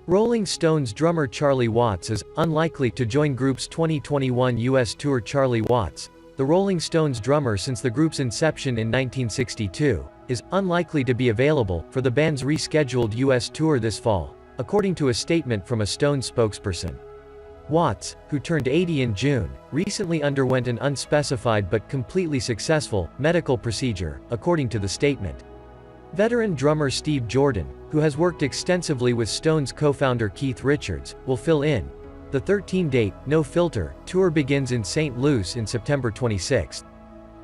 Rolling Stones drummer Charlie Watts is unlikely to join group's 2021 U.S. tour. Charlie Watts, the Rolling Stones drummer since the group's inception in 1962, is unlikely to be available for the band's rescheduled U.S. tour this fall, according to a statement from a Stones spokesperson. Watts, who turned 80 in June, recently underwent an unspecified but completely successful medical procedure, according to the statement. Veteran drummer Steve Jordan, who has worked extensively with Stones co-founder Keith Richards, will fill in. The 13-date, No Filter, tour begins in St. Louis in September 26.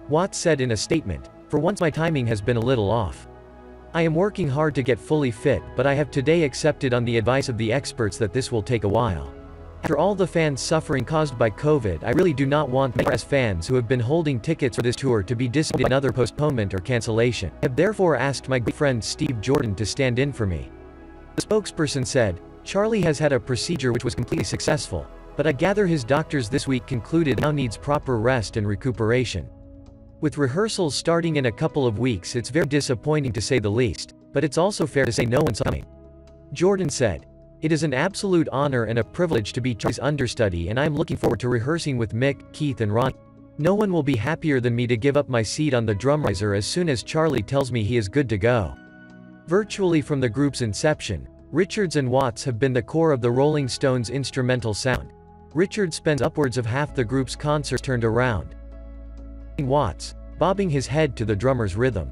Watts said in a statement, "For once my timing has been a little off. I am working hard to get fully fit, but I have today accepted on the advice of the experts that this will take a while. After all the fans suffering caused by COVID, I really do not want many fans who have been holding tickets for this tour to be disappointed in another postponement or cancellation. I have therefore asked my good friend Steve Jordan to stand in for me." The spokesperson said, "Charlie has had a procedure which was completely successful, but I gather his doctors this week concluded now needs proper rest and recuperation. With rehearsals starting in a couple of weeks, it's very disappointing to say the least, but it's also fair to say no one's coming." Jordan said, "It is an absolute honor and a privilege to be Charlie's understudy, and I am looking forward to rehearsing with Mick, Keith and Ronnie. No one will be happier than me to give up my seat on the drum riser as soon as Charlie tells me he is good to go." Virtually from the group's inception, Richards and Watts have been the core of the Rolling Stones' instrumental sound. Richards spends upwards of half the group's concerts turned around Watts, bobbing his head to the drummer's rhythm.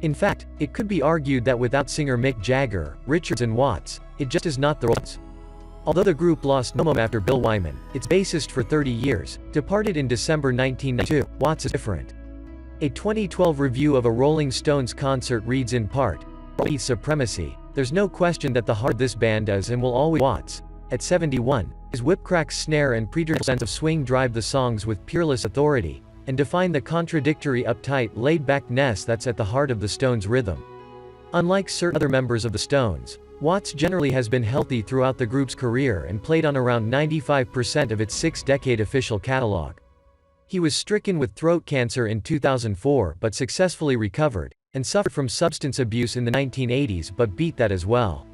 In fact, it could be argued that without singer Mick Jagger, Richards and Watts, it just is not the Rolls. Although the group lost no momentum after Bill Wyman, its bassist for 30 years, departed in December 1992, Watts is different. A 2012 review of a Rolling Stones concert reads in part, "White supremacy. There's no question that the heart of this band is and will always Watts. At 71, his whipcrack snare and predictable sense of swing drive the songs with peerless authority, and define the contradictory uptight laid-backness that's at the heart of the Stones' rhythm." Unlike certain other members of the Stones, Watts generally has been healthy throughout the group's career and played on around 95% of its six-decade official catalog. He was stricken with throat cancer in 2004 but successfully recovered, and suffered from substance abuse in the 1980s but beat that as well.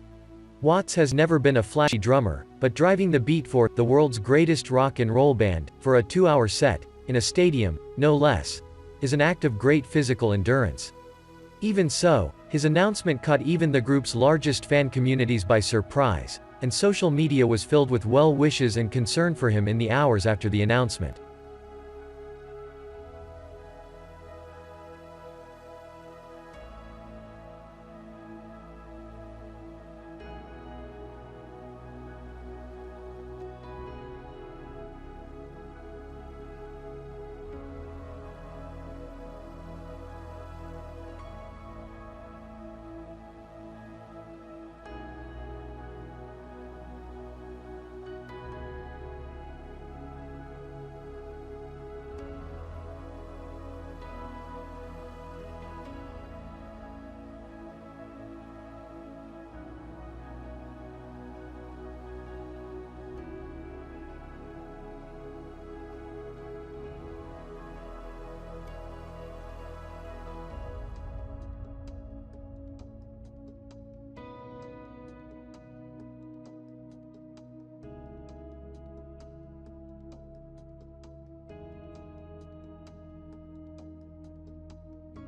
Watts has never been a flashy drummer, but driving the beat for the world's greatest rock and roll band, for a 2-hour set, in a stadium, no less, is an act of great physical endurance. Even so, his announcement caught even the group's largest fan communities by surprise, and social media was filled with well wishes and concern for him in the hours after the announcement.